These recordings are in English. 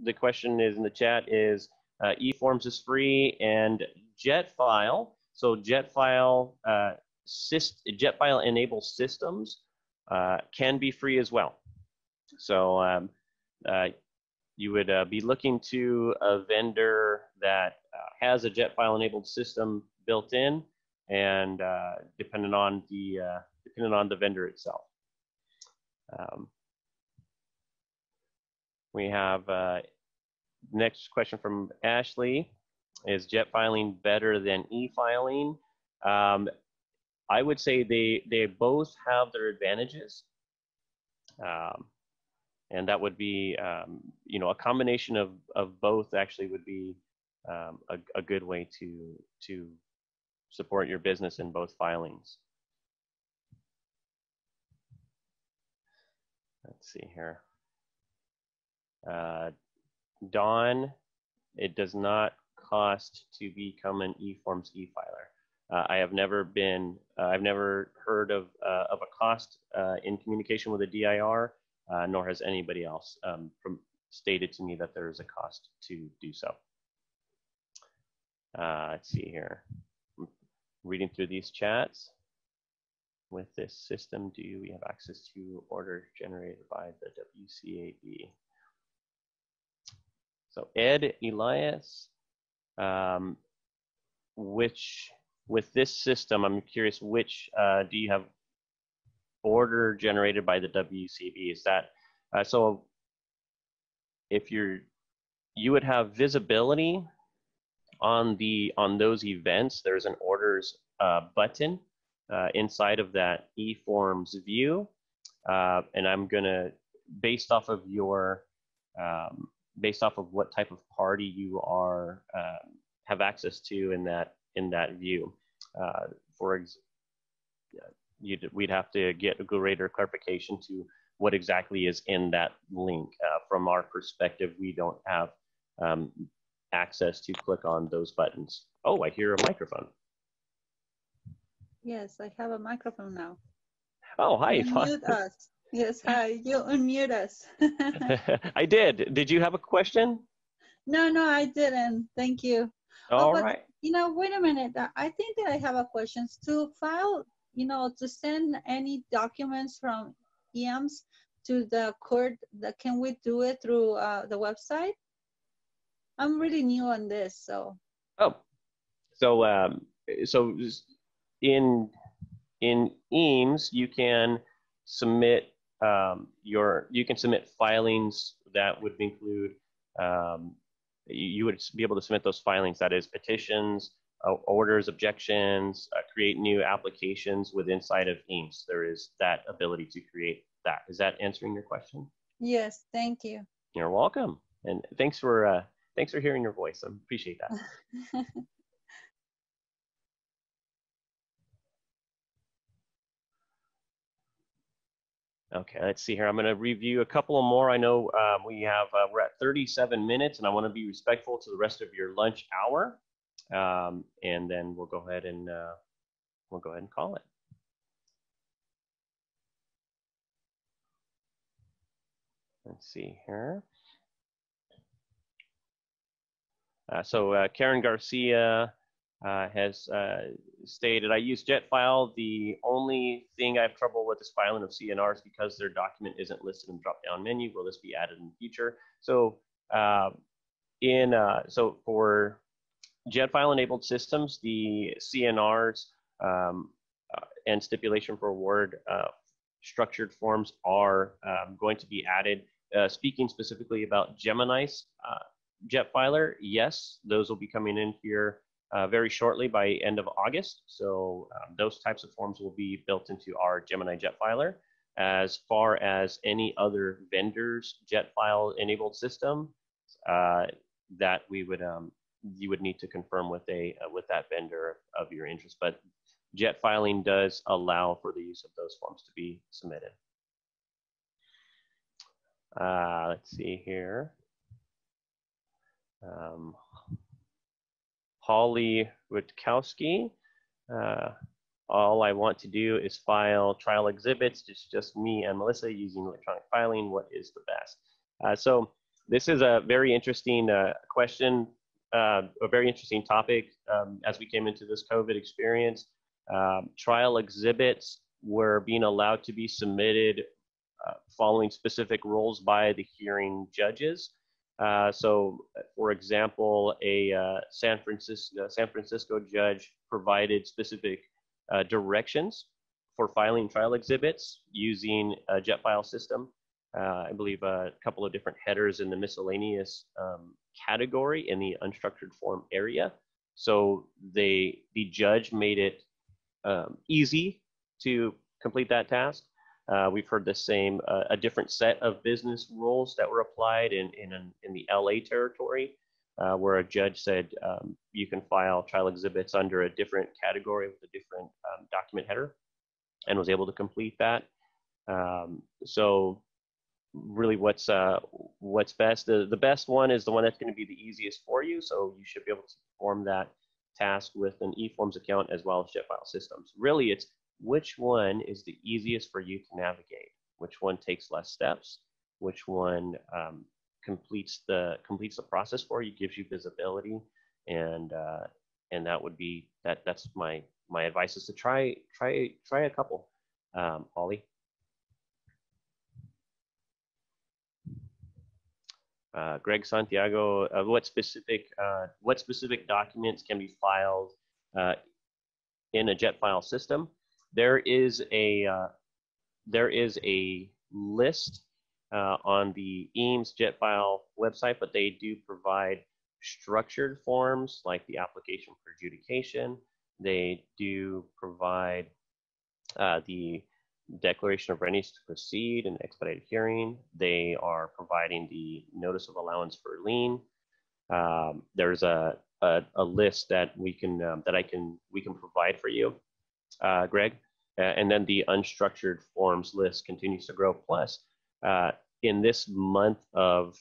the question is in the chat is eForms is free and JETFile. So JETFile JETFile enabled systems can be free as well. So you would be looking to a vendor that has a JETFile enabled system built in, and depending on the vendor itself. We have next question from Ashley: is JETFiling better than e-filing? I would say they both have their advantages. And that would be, you know, a combination of both actually would be a good way to support your business in both filings. Let's see here. Dawn, it does not cost to become an eForms e-filer. I have never been, I've never heard of a cost in communication with a DIR. Nor has anybody else stated to me that there is a cost to do so. Let's see here. I'm reading through these chats. With this system, do we have access to orders generated by the 𝗂𝐶𝗍𝗶? So Ed Elias, with this system, I'm curious, which do you have order generated by the 𝗂𝐶𝗍𝗶? Is that so if you would have visibility on those events. There's an orders button inside of that eForms view, and I'm gonna, based off of what type of party you are have access to in that view. We'd have to get a greater clarification to what exactly is in that link. From our perspective, we don't have access to click on those buttons. Oh, I hear a microphone. Yes, I have a microphone now. Oh, hi. You unmute us. Yes, hi. You unmute us. I did. Did you have a question? No, I didn't. Thank you. All right. You know, wait a minute. I think that I have a question. To file, you know, to send any documents from EAMS to the court, can we do it through the website? I'm really new on this, so. Oh, so in EAMS, you can submit filings that would include, you would be able to submit those filings, that is petitions, orders, objections, create new applications inside of EAMS. There is that ability to create that. Is that answering your question? Yes, thank you. You're welcome. And thanks for hearing your voice. I appreciate that. Okay, let's see here. I'm going to review a couple of more. I know we're at 37 minutes, and I want to be respectful to the rest of your lunch hour. And then we'll go ahead and call it. Let's see here. So Karen Garcia has stated, I use JETFile. The only thing I have trouble with is filing of CNRs because their document isn't listed in the drop-down menu. Will this be added in the future? So so for JETFile enabled systems, the CNRs and stipulation for award structured forms are going to be added. Speaking specifically about Gemini's JETFiler, yes, those will be coming in here very shortly by end of August. So those types of forms will be built into our Gemini JETFiler. As far as any other vendors JETFile enabled system, that we would you would need to confirm with that vendor of your interest. But JETFiling does allow for the use of those forms to be submitted. Let's see here. 𝗂𝗶𝗵𝗶, all I want to do is file trial exhibits. It's just me and Melissa using electronic filing. What is the best? So This is a very interesting question, a very interesting topic as we came into this COVID experience. Trial exhibits were being allowed to be submitted following specific rules by the hearing judges. So, for example, a San Francisco judge provided specific directions for filing trial exhibits using a JETFile system. I believe a couple of different headers in the miscellaneous category in the unstructured form area. So the judge made it easy to complete that task. We've heard the same, a different set of business rules that were applied in the LA territory, where a judge said you can file trial exhibits under a different category with a different document header, and was able to complete that. So really what's best, the best one is the one that's going to be the easiest for you. So you should be able to perform that task with an eForms account as well as JETFile systems. Really, it's which one is the easiest for you to navigate, which one takes less steps, which one completes the process for you, gives you visibility, and that would be that's my advice is to try a couple. Holly. Greg Santiago, what specific documents can be filed in a JETFile system? There is a list on the EAMS JETFile website, but they do provide structured forms like the application for adjudication. They do provide the declaration of readiness to proceed and expedited hearing. They are providing the notice of allowance for lien. There's a list that we can provide for you, Greg, and then the unstructured forms list continues to grow. Plus, in this month of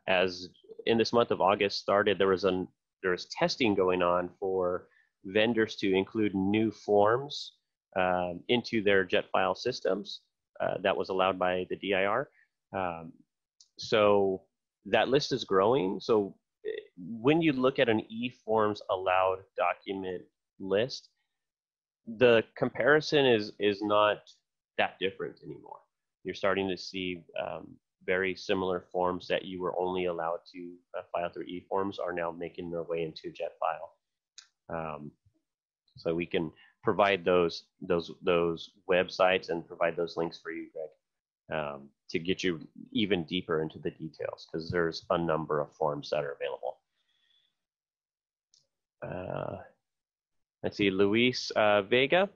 August started, there was testing going on for vendors to include new forms into their JETFile systems. That was allowed by the DIR. So that list is growing. So when you look at an eForms allowed document list, the comparison is not that different anymore. You're starting to see very similar forms that you were only allowed to file through eForms are now making their way into JETFile. So we can provide those websites and provide those links for you, Greg, to get you even deeper into the details, because there's a number of forms that are available. Let's see, Luis Vega.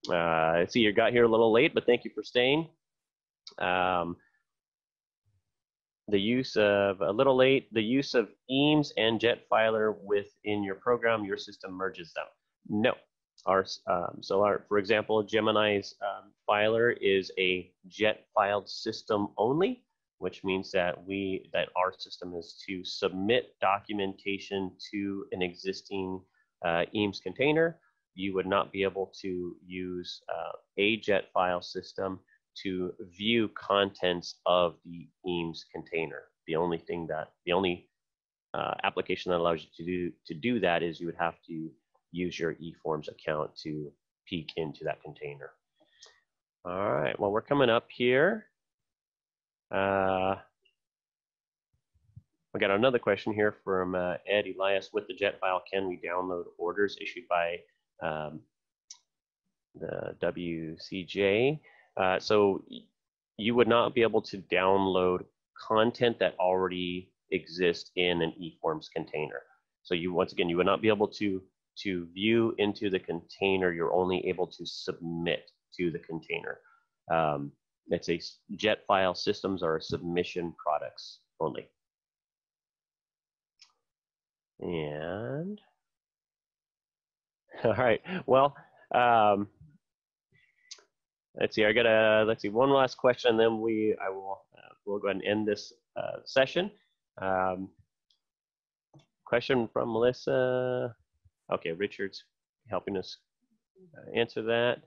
I see you got here a little late, but thank you for staying. The use of EAMS and JETFiler within your program, your system merges them. No. For example, Gemini's filer is a JETFiled system only, which means that our system is to submit documentation to an existing EAMS container. You would not be able to use a JETFile system to view contents of the EAMS container. The only application that allows you to do that is you would have to use your eForms account to peek into that container. All right, well, we're coming up here. We got another question here from Ed Elias. With the JETFile, can we download orders issued by the WCJ? So you would not be able to download content that already exists in an eForms container. So once again, you would not be able to view into the container. You're only able to submit to the container. Let's say JETFile systems are submission products only. And all right, well, let's see. Let's see, one last question, and then we'll go ahead and end this session. Question from Melissa. Okay, Richard's helping us answer that.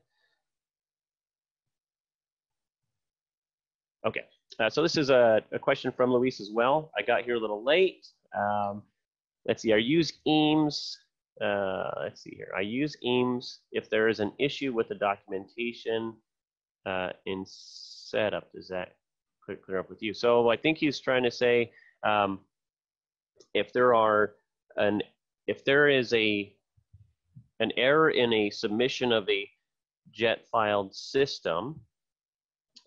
Okay, So this is a question from Luis as well. I got here a little late. Let's see, I use 𝗰𝗄s. Let's see here. I use 𝗰𝗄s if there is an issue with the documentation in setup. Does that clear up with you? So I think he's trying to say if there is an error in a submission of a JETFiled system,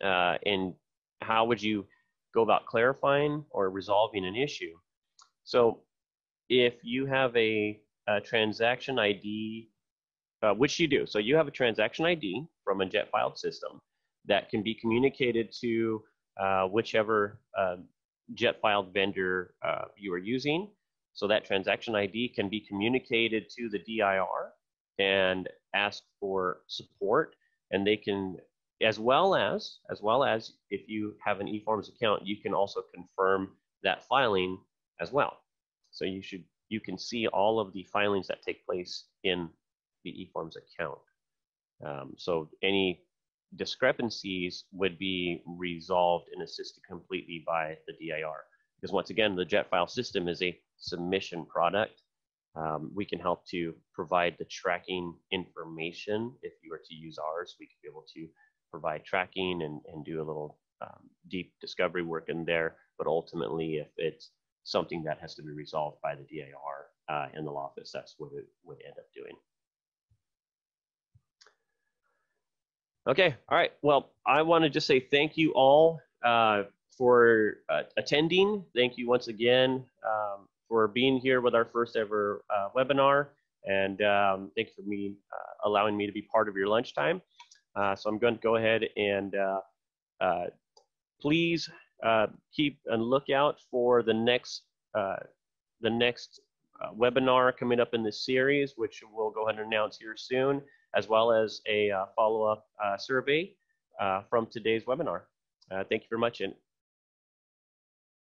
and how would you go about clarifying or resolving an issue? So if you have a transaction ID, which you do, so you have a transaction ID from a JETFiled system that can be communicated to whichever JETFiled vendor you are using. So that transaction ID can be communicated to the DIR and ask for support, and they can, as well as if you have an eForms account, you can also confirm that filing as well. So you can see all of the filings that take place in the eForms account. So any discrepancies would be resolved and assisted completely by the DIR. Because once again, the JETFile system is a submission product. We can help to provide the tracking information. If you were to use ours, we could be able to provide tracking and do a little deep discovery work in there. But ultimately, if it's something that has to be resolved by the DIR in the law office, that's what it would end up doing. Okay, all right. Well, I want to just say thank you all for attending. Thank you once again for being here with our first ever webinar, and thank you for allowing me to be part of your lunchtime. So I'm going to go ahead and please keep a lookout for the next webinar coming up in this series, which we'll go ahead and announce here soon, as well as a follow-up survey from today's webinar. Thank you very much, and